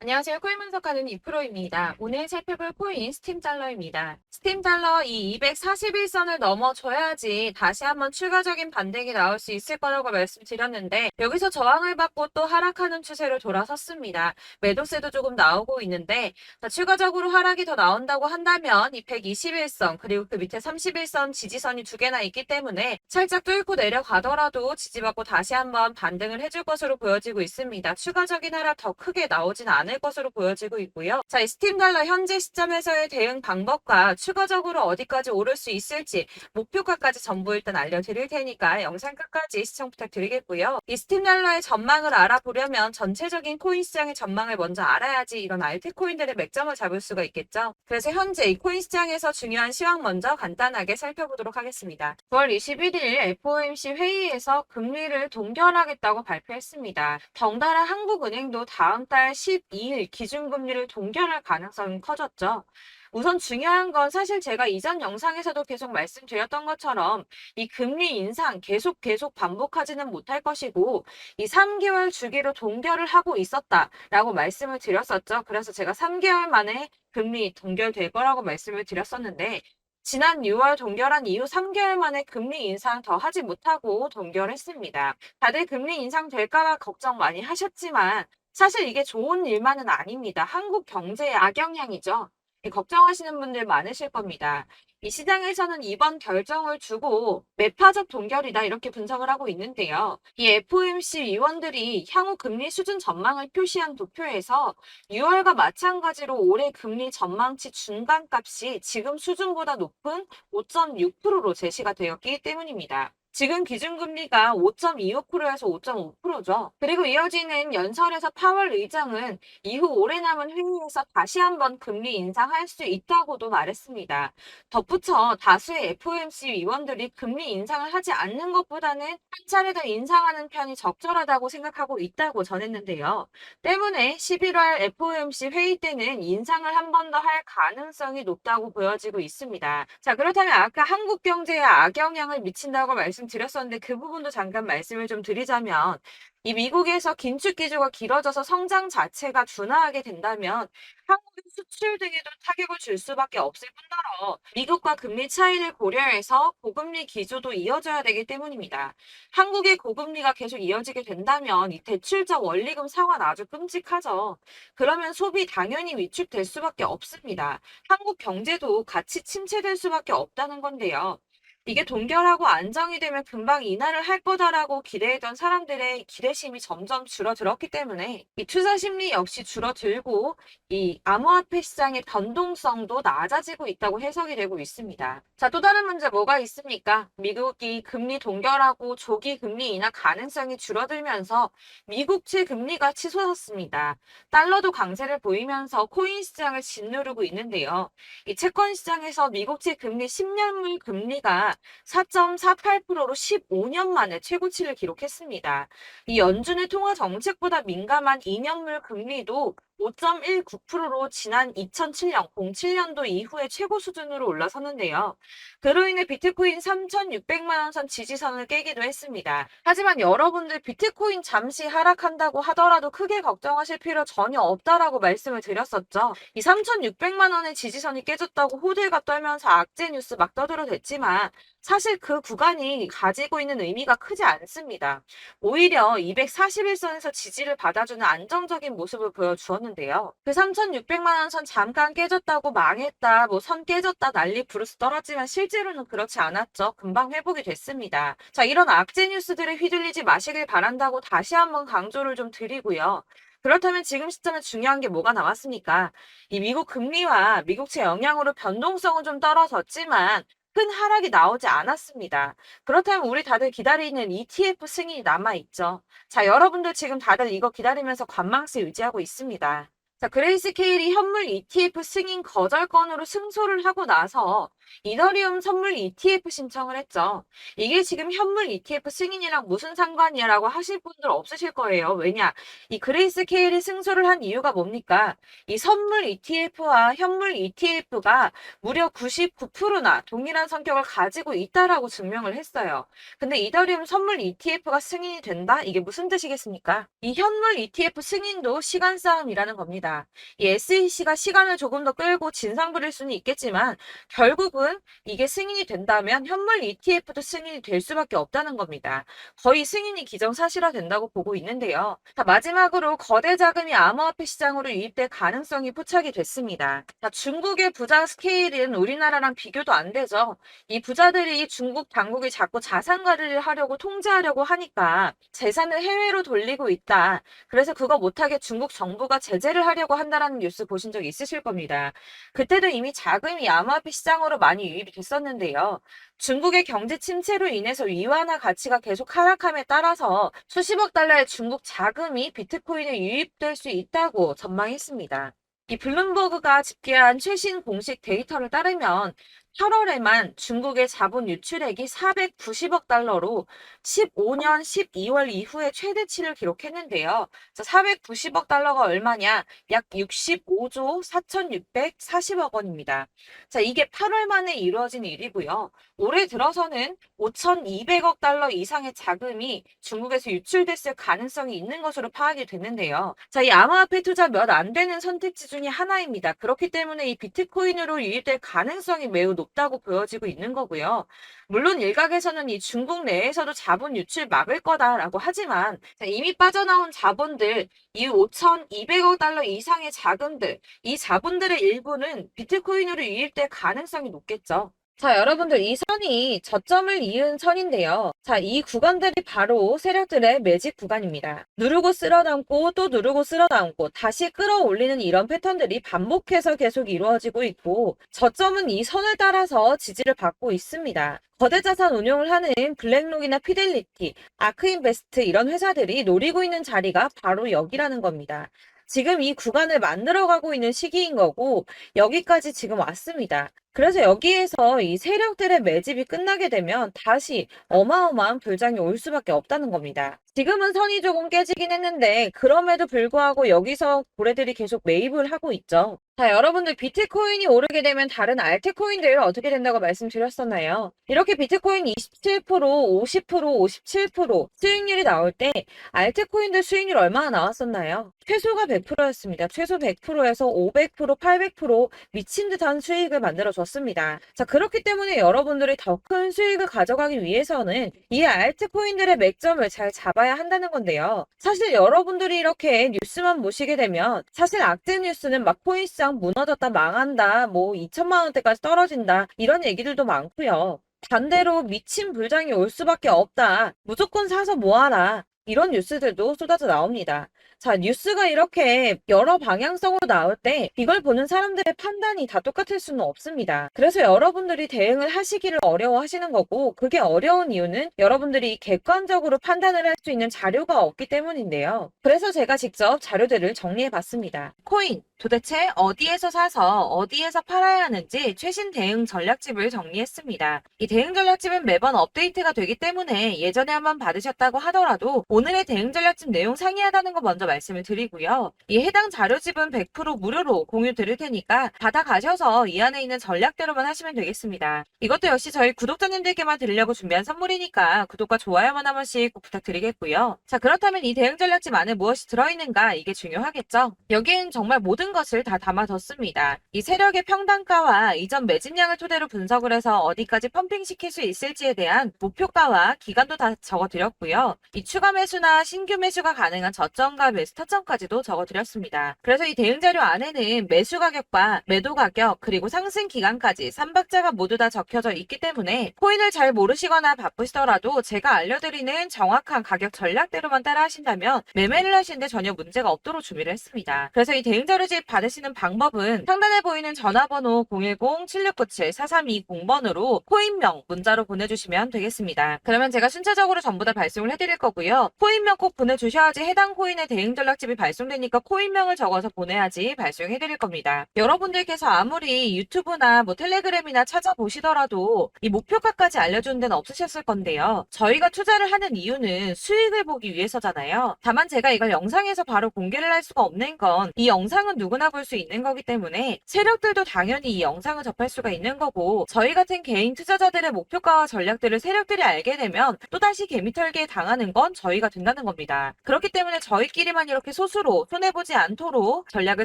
안녕하세요. 코인 분석하는 이프로입니다. 오늘 살펴볼 코인 스팀달러입니다. 스팀달러 이 241선을 넘어줘야지 다시 한번 추가적인 반등이 나올 수 있을 거라고 말씀드렸는데 여기서 저항을 받고 또 하락하는 추세로 돌아섰습니다. 매도세도 조금 나오고 있는데 추가적으로 하락이 더 나온다고 한다면 이 121선 그리고 그 밑에 31선 지지선이 두 개나 있기 때문에 살짝 뚫고 내려가더라도 지지받고 다시 한번 반등을 해줄 것으로 보여지고 있습니다. 추가적인 하락 더 크게 나오진 않을 것으로 보여지고 있고요. 자, 이 스팀 달러 현재 시점에서의 대응 방법과 추가적으로 어디까지 오를 수 있을지 목표가까지 전부 일단 알려드릴 테니까 영상 끝까지 시청 부탁드리겠고요. 이 스팀 달러의 전망을 알아보려면 전체적인 코인 시장의 전망을 먼저 알아야지 이런 알트코인들의 맥점을 잡을 수가 있겠죠. 그래서 현재 이 코인 시장에서 중요한 시황 먼저 간단하게 살펴보도록 하겠습니다. 9월 21일 FOMC 회의에서 금리를 동결하겠다고 발표했습니다. 덩달아 한국은행도 다음 달 12일 기준금리를 동결할 가능성이 커졌죠. 우선 중요한 건 사실 제가 이전 영상에서도 계속 말씀드렸던 것처럼 이 금리 인상 계속 반복하지는 못할 것이고 이 3개월 주기로 동결을 하고 있었다라고 말씀을 드렸었죠. 그래서 제가 3개월 만에 금리 동결될 거라고 말씀을 드렸었는데 지난 6월 동결한 이후 3개월 만에 금리 인상 더 하지 못하고 동결했습니다. 다들 금리 인상 될까봐 걱정 많이 하셨지만 사실 이게 좋은 일만은 아닙니다. 한국 경제에 악영향이죠. 걱정하시는 분들 많으실 겁니다. 이 시장에서는 이번 결정을 두고 매파적 동결이다 이렇게 분석을 하고 있는데요. 이 FOMC 위원들이 향후 금리 수준 전망을 표시한 도표에서 6월과 마찬가지로 올해 금리 전망치 중간값이 지금 수준보다 높은 5.6%로 제시가 되었기 때문입니다. 지금 기준금리가 5.25%에서 5.5%죠. 그리고 이어지는 연설에서 파월 의장은 이후 오래 남은 회의에서 다시 한번 금리 인상할 수 있다고도 말했습니다. 덧붙여 다수의 FOMC 위원들이 금리 인상을 하지 않는 것보다는 한 차례 더 인상하는 편이 적절하다고 생각하고 있다고 전했는데요. 때문에 11월 FOMC 회의 때는 인상을 한 번 더 할 가능성이 높다고 보여지고 있습니다. 자, 그렇다면 아까 한국 경제에 악영향을 미친다고 말씀드렸었는데 그 부분도 잠깐 말씀을 좀 드리자면 이 미국에서 긴축 기조가 길어져서 성장 자체가 둔화하게 된다면 한국의 수출 등에도 타격을 줄 수밖에 없을 뿐더러 미국과 금리 차이를 고려해서 고금리 기조도 이어져야 되기 때문입니다. 한국의 고금리가 계속 이어지게 된다면 이 대출적 원리금 상환 아주 끔찍하죠. 그러면 소비 당연히 위축될 수밖에 없습니다. 한국 경제도 같이 침체될 수밖에 없다는 건데요. 이게 동결하고 안정이 되면 금방 인하를 할 거다라고 기대했던 사람들의 기대심이 점점 줄어들었기 때문에 이 투자 심리 역시 줄어들고 이 암호화폐 시장의 변동성도 낮아지고 있다고 해석이 되고 있습니다. 자, 또 다른 문제 뭐가 있습니까? 미국이 금리 동결하고 조기 금리 인하 가능성이 줄어들면서 미국채 금리가 치솟았습니다. 달러도 강세를 보이면서 코인 시장을 짓누르고 있는데요. 이 채권 시장에서 미국채 금리 10년물 금리가 4.48%로 15년 만에 최고치를 기록했습니다. 이 연준의 통화 정책보다 민감한 2년물 금리도 5.19%로 지난 2007년, 07년도 이후에 최고 수준으로 올라섰는데요. 그로 인해 비트코인 3,600만 원 선 지지선을 깨기도 했습니다. 하지만 여러분들 비트코인 잠시 하락한다고 하더라도 크게 걱정하실 필요 전혀 없다라고 말씀을 드렸었죠. 이 3,600만 원의 지지선이 깨졌다고 호들갑 떨면서 악재 뉴스 막 떠들어댔지만 사실 그 구간이 가지고 있는 의미가 크지 않습니다. 오히려 241선에서 지지를 받아주는 안정적인 모습을 보여주었는데요. 그 3,600만 원 선 잠깐 깨졌다고 망했다, 뭐 선 깨졌다 난리 부르스 떨었지만 실제로는 그렇지 않았죠. 금방 회복이 됐습니다. 자, 이런 악재 뉴스들에 휘둘리지 마시길 바란다고 다시 한번 강조를 좀 드리고요. 그렇다면 지금 시점에 중요한 게 뭐가 남았습니까? 이 미국 금리와 미국채 영향으로 변동성은 좀 떨어졌지만 큰 하락이 나오지 않았습니다. 그렇다면 우리 다들 기다리는 ETF 승인이 남아있죠. 자, 여러분들 지금 다들 이거 기다리면서 관망세 유지하고 있습니다. 자, 그레이스케일이 현물 ETF 승인 거절 건으로 승소를 하고 나서 이더리움 선물 ETF 신청을 했죠. 이게 지금 현물 ETF 승인이랑 무슨 상관이야라고 하실 분들 없으실 거예요. 왜냐? 이 그레이스 케일이 승소를 한 이유가 뭡니까? 이 선물 ETF와 현물 ETF가 무려 99%나 동일한 성격을 가지고 있다라고 증명을 했어요. 근데 이더리움 선물 ETF가 승인이 된다? 이게 무슨 뜻이겠습니까? 이 현물 ETF 승인도 시간 싸움이라는 겁니다. 이 SEC가 시간을 조금 더 끌고 진상 부릴 수는 있겠지만 결국은 이게 승인이 된다면 현물 ETF도 승인이 될 수밖에 없다는 겁니다. 거의 승인이 기정사실화 된다고 보고 있는데요. 자, 마지막으로 거대 자금이 암호화폐 시장으로 유입될 가능성이 포착이 됐습니다. 자, 중국의 부자 스케일은 우리나라랑 비교도 안 되죠. 이 부자들이 중국 당국이 자꾸 자산 관리를 하려고 통제하려고 하니까 재산을 해외로 돌리고 있다. 그래서 그거 못하게 중국 정부가 제재를 하려고 한다라는 뉴스 보신 적 있으실 겁니다. 그때도 이미 자금이 암호화폐 시장으로 많이 유입이 됐었는데요. 중국의 경제 침체로 인해서 위안화 가치가 계속 하락함에 따라서 수십억 달러의 중국 자금이 비트코인에 유입될 수 있다고 전망했습니다. 이 블룸버그가 집계한 최신 공식 데이터를 따르면 8월에만 중국의 자본 유출액이 490억 달러로 15년 12월 이후에 최대치를 기록했는데요. 490억 달러가 얼마냐? 약 65조 4,640억 원입니다. 자, 이게 8월 만에 이루어진 일이고요. 올해 들어서는 5,200억 달러 이상의 자금이 중국에서 유출됐을 가능성이 있는 것으로 파악이 됐는데요. 자, 이 암호화폐 투자 몇 안 되는 선택지 중에 하나입니다. 그렇기 때문에 이 비트코인으로 유입될 가능성이 매우 높다고 보여지고 있는 거고요. 물론 일각에서는 이 중국 내에서도 자본 유출 막을 거다라고 하지만 이미 빠져나온 자본들, 이 5,200억 달러 이상의 자금들, 이 자본들의 일부는 비트코인으로 유입될 가능성이 높겠죠. 자, 여러분들 이 선이 저점을 이은 선인데요. 자, 이 구간들이 바로 세력들의 매직 구간입니다. 누르고 쓸어담고 또 누르고 쓸어담고 다시 끌어올리는 이런 패턴들이 반복해서 계속 이루어지고 있고 저점은 이 선을 따라서 지지를 받고 있습니다. 거대 자산 운용을 하는 블랙록이나 피델리티, 아크인베스트 이런 회사들이 노리고 있는 자리가 바로 여기라는 겁니다. 지금 이 구간을 만들어가고 있는 시기인 거고 여기까지 지금 왔습니다. 그래서 여기에서 이 세력들의 매집이 끝나게 되면 다시 어마어마한 불장이 올 수밖에 없다는 겁니다. 지금은 선이 조금 깨지긴 했는데 그럼에도 불구하고 여기서 고래들이 계속 매입을 하고 있죠. 자, 여러분들 비트코인이 오르게 되면 다른 알트코인들 어떻게 된다고 말씀드렸었나요? 이렇게 비트코인 27%, 50%, 57% 수익률이 나올 때 알트코인들 수익률 얼마나 나왔었나요? 최소가 100%였습니다. 최소 100%에서 500%, 800% 미친 듯한 수익을 만들어줬습니다. 자, 그렇기 때문에 여러분들이 더 큰 수익을 가져가기 위해서는 이 알트코인들의 맥점을 잘 잡아야 한다는 건데요. 사실 여러분들이 이렇게 뉴스만 보시게 되면 사실 악재 뉴스는 막 코인시장 무너졌다, 망한다, 뭐 2천만 원대까지 떨어진다 이런 얘기들도 많고요. 반대로 미친 불장이 올 수밖에 없다. 무조건 사서 모아라. 이런 뉴스들도 쏟아져 나옵니다. 자, 뉴스가 이렇게 여러 방향성으로 나올 때 이걸 보는 사람들의 판단이 다 똑같을 수는 없습니다. 그래서 여러분들이 대응을 하시기를 어려워하시는 거고 그게 어려운 이유는 여러분들이 객관적으로 판단을 할 수 있는 자료가 없기 때문인데요. 그래서 제가 직접 자료들을 정리해 봤습니다. 코인, 도대체 어디에서 사서 어디에서 팔아야 하는지 최신 대응 전략집을 정리했습니다. 이 대응 전략집은 매번 업데이트가 되기 때문에 예전에 한번 받으셨다고 하더라도 오늘의 대응 전략집 내용 상이하다는 거 먼저 말씀을 드리고요. 이 해당 자료집은 100% 무료로 공유 드릴 테니까 받아가셔서 이 안에 있는 전략대로만 하시면 되겠습니다. 이것도 역시 저희 구독자님들께만 드리려고 준비한 선물이니까 구독과 좋아요만 한 번씩 꼭 부탁드리겠고요. 자, 그렇다면 이 대응 전략집 안에 무엇이 들어있는가 이게 중요하겠죠? 여기엔 정말 모든 것을 다 담아뒀습니다. 이 세력의 평단가와 이전 매집량을 토대로 분석을 해서 어디까지 펌핑시킬 수 있을지에 대한 목표가와 기간도 다 적어드렸고요. 이 추가 매수나 신규 매수가 가능한 저점과 매수 타점까지도 적어드렸습니다. 그래서 이 대응 자료 안에는 매수 가격과 매도 가격 그리고 상승 기간까지 3박자가 모두 다 적혀져 있기 때문에 코인을 잘 모르시거나 바쁘시더라도 제가 알려드리는 정확한 가격 전략대로만 따라 하신다면 매매를 하시는데 전혀 문제가 없도록 준비를 했습니다. 그래서 이 대응 자료집 받으시는 방법은 상단에 보이는 전화번호 010-7697-4320번으로 코인명 문자로 보내주시면 되겠습니다. 그러면 제가 순차적으로 전부 다 발송을 해드릴 거고요. 코인명 꼭 보내주셔야지 해당 코인의 대응 전략집이 발송되니까 코인명을 적어서 보내야지 발송해드릴 겁니다. 여러분들께서 아무리 유튜브나 뭐 텔레그램이나 찾아보시더라도 이 목표가까지 알려주는 데는 없으셨을 건데요. 저희가 투자를 하는 이유는 수익을 보기 위해서잖아요. 다만 제가 이걸 영상에서 바로 공개를 할 수가 없는 건 이 영상은 누구나 볼 수 있는 거기 때문에 세력들도 당연히 이 영상을 접할 수가 있는 거고, 저희 같은 개인 투자자들의 목표가와 전략들을 세력들이 알게 되면 또다시 개미털기에 당하는 건 저희가 된다는 겁니다. 그렇기 때문에 저희끼리만 이렇게 소수로 손해보지 않도록 전략을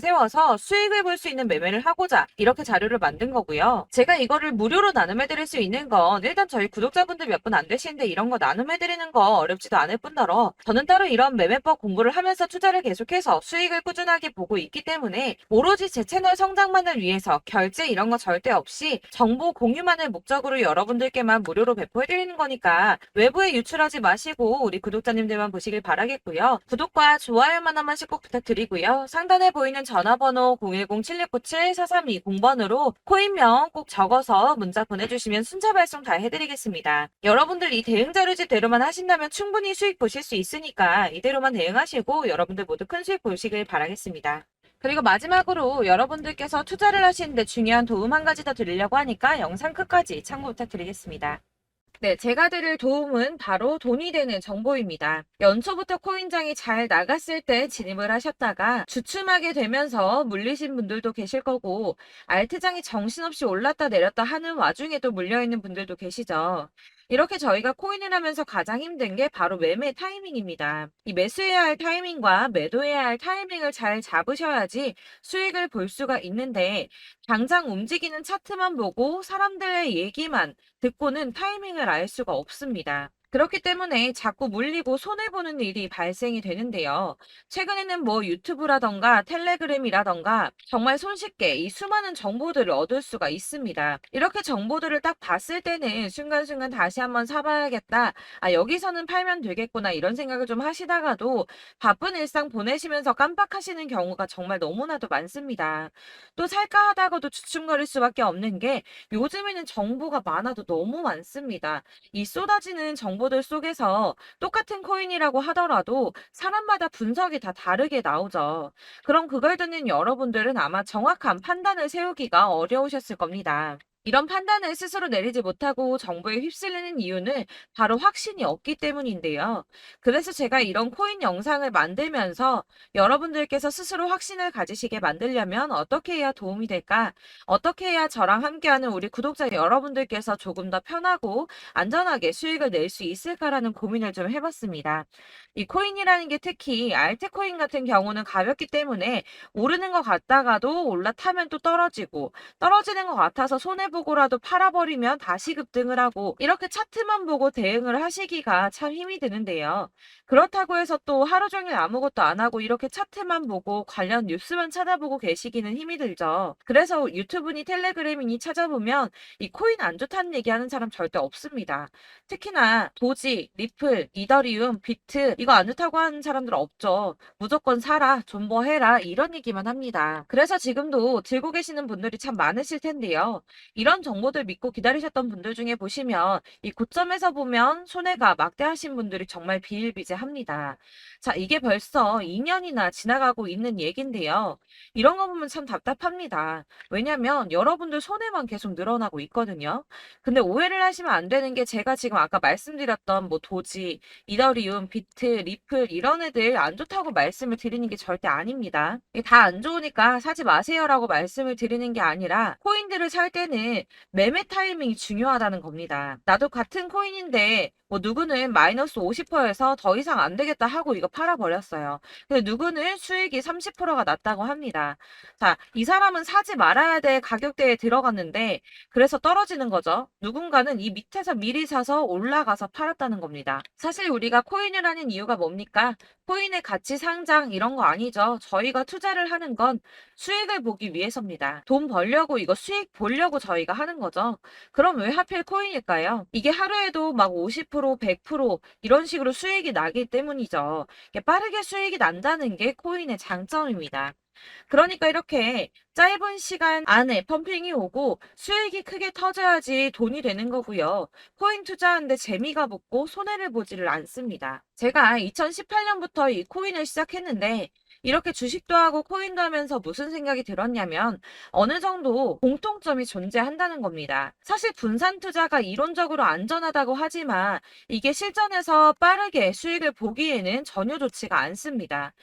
세워서 수익을 볼 수 있는 매매를 하고자 이렇게 자료를 만든 거고요. 제가 이거를 무료로 나눔해드릴 수 있는 건 일단 저희 구독자분들 몇 분 안 되시는데 이런 거 나눔해드리는 거 어렵지도 않을 뿐더러 저는 따로 이런 매매법 공부를 하면서 투자를 계속해서 수익을 꾸준하게 보고 있기 때문에 오로지 제 채널 성장만을 위해서 결제 이런 거 절대 없이 정보 공유만을 목적으로 여러분들께만 무료로 배포해드리는 거니까 외부에 유출하지 마시고 우리 구독자님들만 보시길 바라겠고요. 구독과 좋아요만 한 번씩 꼭 부탁드리고요. 상단에 보이는 전화번호 010-7697-4320번으로 코인명 꼭 적어서 문자 보내주시면 순차 발송 다 해드리겠습니다. 여러분들 이 대응 자료집대로만 하신다면 충분히 수익 보실 수 있으니까 이대로만 대응하시고 여러분들 모두 큰 수익 보시길 바라겠습니다. 그리고 마지막으로 여러분들께서 투자를 하시는데 중요한 도움 한 가지 더 드리려고 하니까 영상 끝까지 참고 부탁드리겠습니다. 네, 제가 드릴 도움은 바로 돈이 되는 정보입니다. 연초부터 코인장이 잘 나갔을 때 진입을 하셨다가 주춤하게 되면서 물리신 분들도 계실 거고, 알트장이 정신없이 올랐다 내렸다 하는 와중에도 물려있는 분들도 계시죠. 이렇게 저희가 코인을 하면서 가장 힘든 게 바로 매매 타이밍입니다. 이 매수해야 할 타이밍과 매도해야 할 타이밍을 잘 잡으셔야지 수익을 볼 수가 있는데, 당장 움직이는 차트만 보고 사람들의 얘기만 듣고는 타이밍을 알 수가 없습니다. 그렇기 때문에 자꾸 물리고 손해보는 일이 발생이 되는데요. 최근에는 뭐 유튜브라던가 텔레그램이라던가 정말 손쉽게 이 수많은 정보들을 얻을 수가 있습니다. 이렇게 정보들을 딱 봤을 때는 순간순간 다시 한번 사봐야겠다. 아, 여기서는 팔면 되겠구나. 이런 생각을 좀 하시다가도 바쁜 일상 보내시면서 깜빡하시는 경우가 정말 너무나도 많습니다. 또 살까 하다가도 주춤거릴 수밖에 없는 게 요즘에는 정보가 많아도 너무 많습니다. 이 쏟아지는 정보들 속에서 똑같은 코인이라고 하더라도 사람마다 분석이 다 다르게 나오죠. 그럼 그걸 듣는 여러분들은 아마 정확한 판단을 세우기가 어려우셨을 겁니다. 이런 판단을 스스로 내리지 못하고 정보에 휩쓸리는 이유는 바로 확신이 없기 때문인데요. 그래서 제가 이런 코인 영상을 만들면서 여러분들께서 스스로 확신을 가지시게 만들려면 어떻게 해야 도움이 될까? 어떻게 해야 저랑 함께하는 우리 구독자 여러분들께서 조금 더 편하고 안전하게 수익을 낼 수 있을까라는 고민을 좀 해봤습니다. 이 코인이라는 게 특히 알트코인 같은 경우는 가볍기 때문에 오르는 것 같다가도 올라타면 또 떨어지고, 떨어지는 것 같아서 손해보고라도 팔아버리면 다시 급등을 하고, 이렇게 차트만 보고 대응을 하시기가 참 힘이 드는데요. 그렇다고 해서 또 하루 종일 아무것도 안 하고 이렇게 차트만 보고 관련 뉴스만 찾아보고 계시기는 힘이 들죠. 그래서 유튜브니 텔레그램이니 찾아보면 이 코인 안 좋다는 얘기하는 사람 절대 없습니다. 특히나 도지, 리플, 이더리움, 비트 이거 안 좋다고 하는 사람들 없죠. 무조건 사라, 존버해라 이런 얘기만 합니다. 그래서 지금도 들고 계시는 분들이 참 많으실 텐데요. 이런 정보들 믿고 기다리셨던 분들 중에 보시면 이 고점에서 보면 손해가 막대하신 분들이 정말 비일비재합니다. 자, 이게 벌써 2년이나 지나가고 있는 얘긴데요. 이런 거 보면 참 답답합니다. 왜냐면 여러분들 손해만 계속 늘어나고 있거든요. 근데 오해를 하시면 안 되는 게 제가 지금 아까 말씀드렸던 뭐 도지, 이더리움, 비트, 리플 이런 애들 안 좋다고 말씀을 드리는 게 절대 아닙니다. 다 안 좋으니까 사지 마세요라고 말씀을 드리는 게 아니라 코인들을 살 때는 매매 타이밍이 중요하다는 겁니다. 나도 같은 코인인데 뭐 누구는 마이너스 50%에서 더 이상 안 되겠다 하고 이거 팔아버렸어요. 근데 누구는 수익이 30%가 났다고 합니다. 자, 이 사람은 사지 말아야 될 가격대에 들어갔는데 그래서 떨어지는 거죠. 누군가는 이 밑에서 미리 사서 올라가서 팔았다는 겁니다. 사실 우리가 코인을 하는 이유가 뭡니까? 코인의 가치 상장 이런 거 아니죠. 저희가 투자를 하는 건 수익을 보기 위해서입니다. 돈 벌려고 이거 수익 보려고 저희가 저희가 하는 거죠. 그럼 왜 하필 코인일까요? 이게 하루에도 막 50%, 100% 이런 식으로 수익이 나기 때문이죠. 이게 빠르게 수익이 난다는 게 코인의 장점입니다. 그러니까 이렇게 짧은 시간 안에 펌핑이 오고 수익이 크게 터져야지 돈이 되는 거고요. 코인 투자하는데 재미가 붙고 손해를 보지를 않습니다. 제가 2018년부터 이 코인을 시작했는데 이렇게 주식도 하고 코인도 하면서 무슨 생각이 들었냐면 어느 정도 공통점이 존재한다는 겁니다. 사실 분산 투자가 이론적으로 안전하다고 하지만 이게 실전에서 빠르게 수익을 보기에는 전혀 좋지가 않습니다.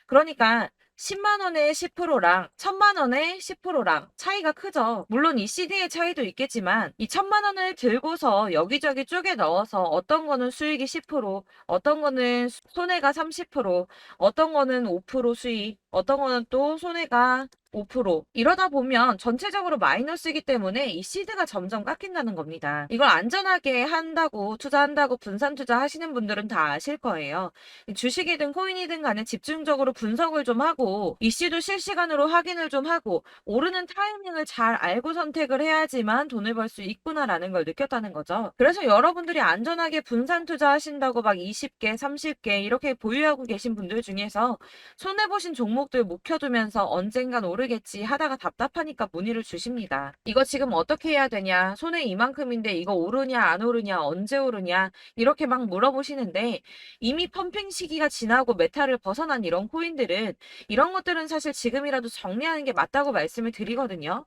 그러니까 10만 원에 10%랑 1000만 원에 10%랑 차이가 크죠. 물론 이 CD의 차이도 있겠지만 이 1000만 원을 들고서 여기저기 쪼개 넣어서 어떤 거는 수익이 10%, 어떤 거는 손해가 30%, 어떤 거는 5% 수익, 어떤 거는 또 손해가 5% 이러다 보면 전체적으로 마이너스이기 때문에 이 시드가 점점 깎인다는 겁니다. 이걸 안전하게 한다고 투자한다고 분산 투자하시는 분들은 다 아실 거예요. 주식이든 코인이든 간에 집중적으로 분석을 좀 하고 이슈도 실시간으로 확인을 좀 하고 오르는 타이밍을 잘 알고 선택을 해야지만 돈을 벌 수 있구나라는 걸 느꼈다는 거죠. 그래서 여러분들이 안전하게 분산 투자하신다고 막 20개, 30개 이렇게 보유하고 계신 분들 중에서 손해보신 종목들 묵혀두면서 언젠간 오르겠지 하다가 답답하니까 문의를 주십니다. 이거 지금 어떻게 해야 되냐? 손해 이만큼인데 이거 오르냐 안 오르냐 언제 오르냐 이렇게 막 물어보시는데 이미 펌핑 시기가 지나고 메타를 벗어난 이런 코인들은 이런 것들은 사실 지금이라도 정리하는 게 맞다고 말씀을 드리거든요.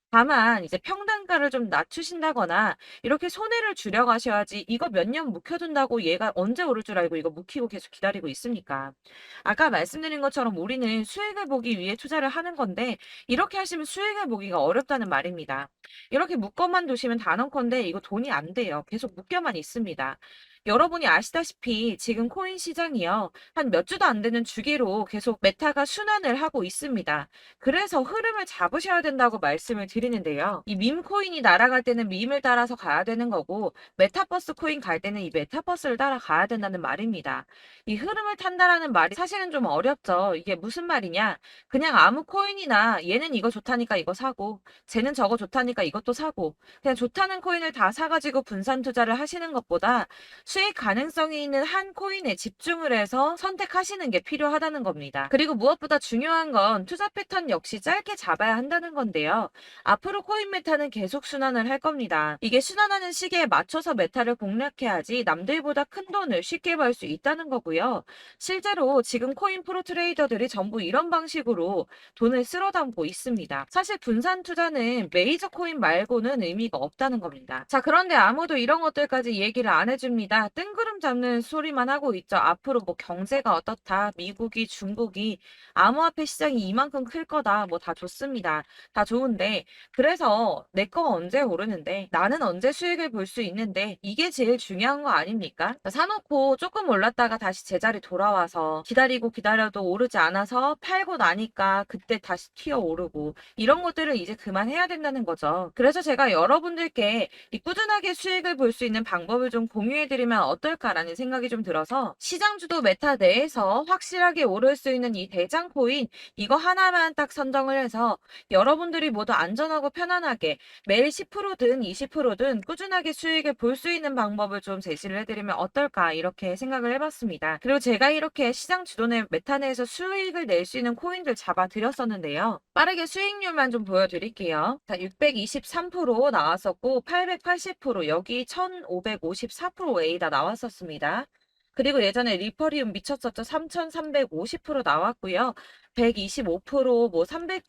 다만 이제 평단가를 좀 낮추신다거나 이렇게 손해를 줄여가셔야지 이거 몇 년 묵혀둔다고 얘가 언제 오를 줄 알고 이거 묵히고 계속 기다리고 있습니까? 아까 말씀드린 것처럼 우리는 수익을 보기 위해 투자를 하는 건데 이렇게 하시면 수익을 보기가 어렵다는 말입니다. 이렇게 묶어만 두시면 단언컨대 이거 돈이 안 돼요. 계속 묶여만 있습니다. 여러분이 아시다시피 지금 코인 시장이요. 한 몇 주도 안 되는 주기로 계속 메타가 순환을 하고 있습니다. 그래서 흐름을 잡으셔야 된다고 말씀을 드리는데요. 이 밈 코인이 날아갈 때는 밈을 따라서 가야 되는 거고 메타버스 코인 갈 때는 이 메타버스를 따라가야 된다는 말입니다. 이 흐름을 탄다라는 말이 사실은 좀 어렵죠. 이게 무슨 말이냐? 그냥 아무 코인이나 얘는 이거 좋다니까 이거 사고 쟤는 저거 좋다니까 이것도 사고 그냥 좋다는 코인을 다 사가지고 분산 투자를 하시는 것보다 수익 가능성이 있는 한 코인에 집중을 해서 선택하시는 게 필요하다는 겁니다. 그리고 무엇보다 중요한 건 투자 패턴 역시 짧게 잡아야 한다는 건데요. 앞으로 코인 메타는 계속 순환을 할 겁니다. 이게 순환하는 시기에 맞춰서 메타를 공략해야지 남들보다 큰 돈을 쉽게 벌 수 있다는 거고요. 실제로 지금 코인 프로 트레이더들이 전부 이런 방식으로 돈을 쓸어 담고 있습니다. 사실 분산 투자는 메이저 코인 말고는 의미가 없다는 겁니다. 자, 그런데 아무도 이런 것들까지 얘기를 안 해줍니다. 뜬구름 잡는 소리만 하고 있죠. 앞으로 뭐 경제가 어떻다, 미국이, 중국이, 암호화폐 시장이 이만큼 클 거다, 뭐 다 좋습니다. 다 좋은데, 그래서 내 거 언제 오르는데, 나는 언제 수익을 볼 수 있는데, 이게 제일 중요한 거 아닙니까? 사놓고 조금 올랐다가 다시 제자리 돌아와서 기다리고 기다려도 오르지 않아서 팔고 나니까 그때 다시 튀어 오르고, 이런 것들을 이제 그만해야 된다는 거죠. 그래서 제가 여러분들께 이 꾸준하게 수익을 볼 수 있는 방법을 좀 공유해드리면 어떨까라는 생각이 좀 들어서 시장주도 메타 내에서 확실하게 오를 수 있는 이 대장 코인 이거 하나만 딱 선정을 해서 여러분들이 모두 안전하고 편안하게 매일 10%든 20%든 꾸준하게 수익을 볼 수 있는 방법을 좀 제시를 해드리면 어떨까 이렇게 생각을 해봤습니다. 그리고 제가 이렇게 시장 주도내 메타 내에서 수익을 낼 수 있는 코인들 잡아드렸었는데요. 빠르게 수익률만 좀 보여드릴게요. 자, 623% 나왔었고 880% 여기 1554% A다 나왔었습니다. 그리고 예전에 리퍼리움 미쳤었죠. 3350% 나왔고요. 125%, 뭐 300%,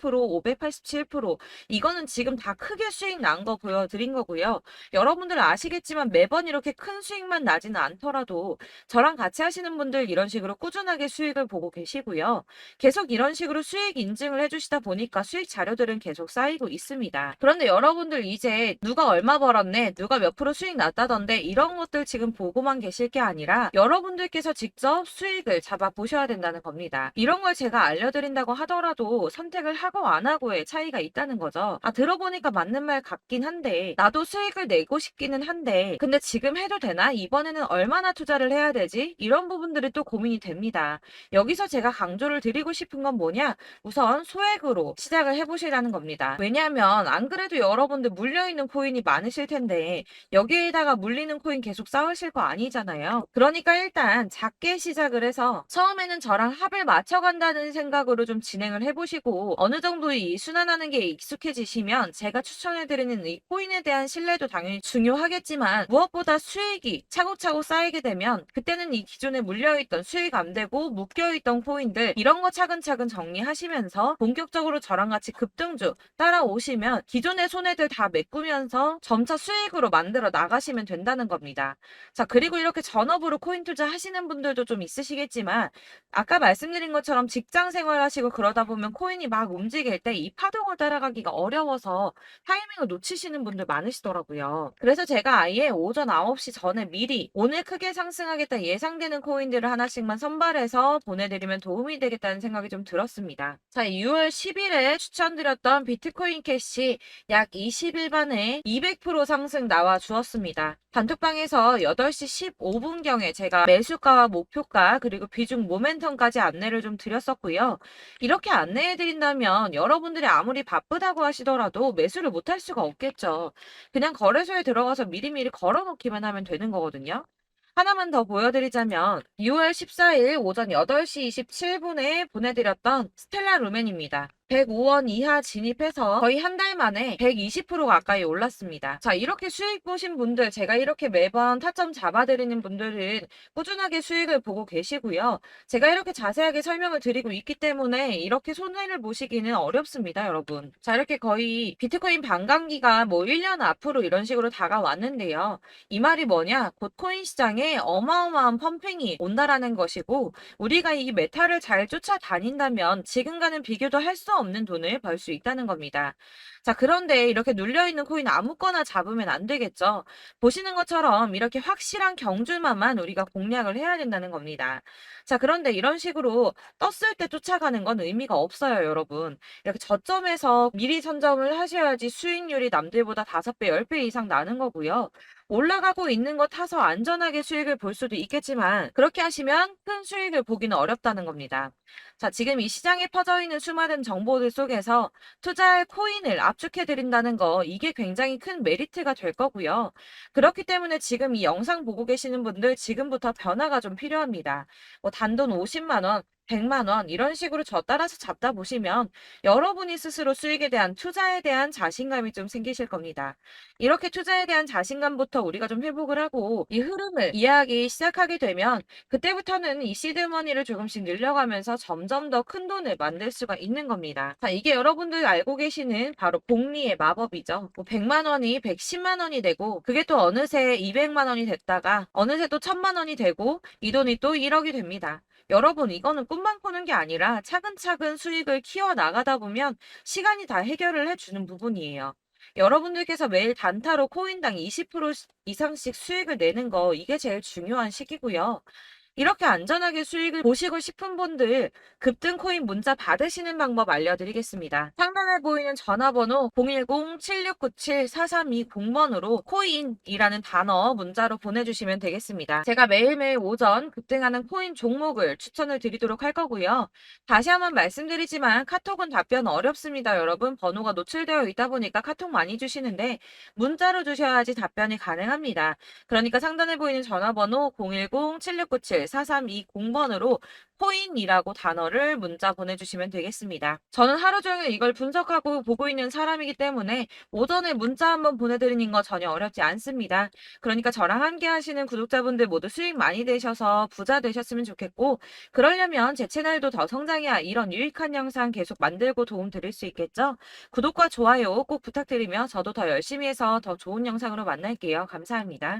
587% 이거는 지금 다 크게 수익 난 거 보여드린 거고요. 여러분들 아시겠지만 매번 이렇게 큰 수익만 나지는 않더라도 저랑 같이 하시는 분들 이런 식으로 꾸준하게 수익을 보고 계시고요. 계속 이런 식으로 수익 인증을 해주시다 보니까 수익 자료들은 계속 쌓이고 있습니다. 그런데 여러분들 이제 누가 얼마 벌었네, 누가 몇 프로 수익 났다던데 이런 것들 지금 보고만 계실 게 아니라 여러분들께서 직접 수익을 잡아 보셔야 된다는 겁니다. 이런 걸 제가 알려드릴 보여드린다고 하더라도 선택을 하고 안 하고의 차이가 있다는 거죠. 아, 들어보니까 맞는 말 같긴 한데, 나도 수익을 내고 싶기는 한데, 근데 지금 해도 되나? 이번에는 얼마나 투자를 해야 되지? 이런 부분들이 또 고민이 됩니다. 여기서 제가 강조를 드리고 싶은 건 뭐냐? 우선 소액으로 시작을 해보시라는 겁니다. 왜냐하면 안 그래도 여러분들 물려있는 코인이 많으실 텐데 여기에다가 물리는 코인 계속 쌓으실 거 아니잖아요. 그러니까 일단 작게 시작을 해서 처음에는 저랑 합을 맞춰간다는 생각으로 좀 진행을 해보시고 어느 정도 이 순환하는 게 익숙해지시면 제가 추천해드리는 이 코인에 대한 신뢰도 당연히 중요하겠지만 무엇보다 수익이 차곡차곡 쌓이게 되면 그때는 이 기존에 물려있던 수익 안 되고 묶여있던 코인들 이런 거 차근차근 정리하시면서 본격적으로 저랑 같이 급등주 따라오시면 기존의 손해들 다 메꾸면서 점차 수익으로 만들어 나가시면 된다는 겁니다. 자, 그리고 이렇게 전업으로 코인 투자 하시는 분들도 좀 있으시겠지만 아까 말씀드린 것처럼 직장 생활하시고 그러다 보면 코인이 막 움직일 때 이 파동을 따라가기가 어려워서 타이밍을 놓치시는 분들 많으시더라고요. 그래서 제가 아예 오전 9시 전에 미리 오늘 크게 상승하겠다 예상되는 코인들을 하나씩만 선발해서 보내드리면 도움이 되겠다는 생각이 좀 들었습니다. 자, 6월 10일에 추천드렸던 비트코인 캐시 약 20일 만에 200% 상승 나와 주었습니다. 단톡방에서 8시 15분경에 제가 매수가와 목표가 그리고 비중 모멘텀까지 안내를 좀 드렸었고요. 이렇게 안내해 드린다면 여러분들이 아무리 바쁘다고 하시더라도 매수를 못할 수가 없겠죠. 그냥 거래소에 들어가서 미리미리 걸어 놓기만 하면 되는 거거든요. 하나만 더 보여드리자면 6월 14일 오전 8시 27분에 보내드렸던 스텔라 루멘입니다. 105원 이하 진입해서 거의 한 달 만에 120% 가까이 올랐습니다. 자, 이렇게 수익 보신 분들, 제가 이렇게 매번 타점 잡아드리는 분들은 꾸준하게 수익을 보고 계시고요. 제가 이렇게 자세하게 설명을 드리고 있기 때문에 이렇게 손해를 보시기는 어렵습니다, 여러분. 자, 이렇게 거의 비트코인 반감기가 뭐 1년 앞으로 이런 식으로 다가왔는데요. 이 말이 뭐냐? 곧 코인 시장에 어마어마한 펌핑이 온다라는 것이고 우리가 이 메타를 잘 쫓아다닌다면 지금과는 비교도 할 수 없는 돈을 벌 수 있다는 겁니다. 자, 그런데 이렇게 눌려있는 코인 아무거나 잡으면 안 되겠죠. 보시는 것처럼 이렇게 확실한 경주만만 우리가 공략을 해야 된다는 겁니다. 자, 그런데 이런 식으로 떴을 때 쫓아가는 건 의미가 없어요, 여러분. 이렇게 저점에서 미리 선점을 하셔야지 수익률이 남들보다 5배, 10배 이상 나는 거고요. 올라가고 있는 거 타서 안전하게 수익을 볼 수도 있겠지만 그렇게 하시면 큰 수익을 보기는 어렵다는 겁니다. 자, 지금 이 시장에 퍼져 있는 수많은 정보들 속에서 투자할 코인을 압축해 드린다는 거 이게 굉장히 큰 메리트가 될 거고요. 그렇기 때문에 지금 이 영상 보고 계시는 분들 지금부터 변화가 좀 필요합니다. 뭐 단돈 50만 원, 100만 원 이런 식으로 저 따라서 잡다 보시면 여러분이 스스로 수익에 대한 투자에 대한 자신감이 좀 생기실 겁니다. 이렇게 투자에 대한 자신감부터 우리가 좀 회복을 하고 이 흐름을 이해하기 시작하게 되면 그때부터는 이 시드머니를 조금씩 늘려가면서 점점 더 큰 돈을 만들 수가 있는 겁니다. 자, 이게 여러분들 알고 계시는 바로 복리의 마법이죠. 뭐 100만 원이 110만 원이 되고 그게 또 어느새 200만 원이 됐다가 어느새 또 1000만 원이 되고 이 돈이 또 1억이 됩니다. 여러분, 이거는 꿈만 꾸는 게 아니라 차근차근 수익을 키워 나가다 보면 시간이 다 해결을 해주는 부분이에요. 여러분들께서 매일 단타로 코인당 20% 이상씩 수익을 내는 거 이게 제일 중요한 시기고요. 이렇게 안전하게 수익을 보시고 싶은 분들 급등 코인 문자 받으시는 방법 알려드리겠습니다. 상단에 보이는 전화번호 010-7697-4320번으로 코인이라는 단어 문자로 보내주시면 되겠습니다. 제가 매일매일 오전 급등하는 코인 종목을 추천을 드리도록 할 거고요. 다시 한번 말씀드리지만 카톡은 답변 어렵습니다. 여러분, 번호가 노출되어 있다 보니까 카톡 많이 주시는데 문자로 주셔야지 답변이 가능합니다. 그러니까 상단에 보이는 전화번호 010-7697-4320번으로 코인이라고 단어를 문자 보내주시면 되겠습니다. 저는 하루 종일 이걸 분석하고 보고 있는 사람이기 때문에 오전에 문자 한번 보내드리는 거 전혀 어렵지 않습니다. 그러니까 저랑 함께 하시는 구독자분들 모두 수익 많이 되셔서 부자 되셨으면 좋겠고 그러려면 제 채널도 더 성장해야 이런 유익한 영상 계속 만들고 도움 드릴 수 있겠죠? 구독과 좋아요 꼭 부탁드리며 저도 더 열심히 해서 더 좋은 영상으로 만날게요. 감사합니다.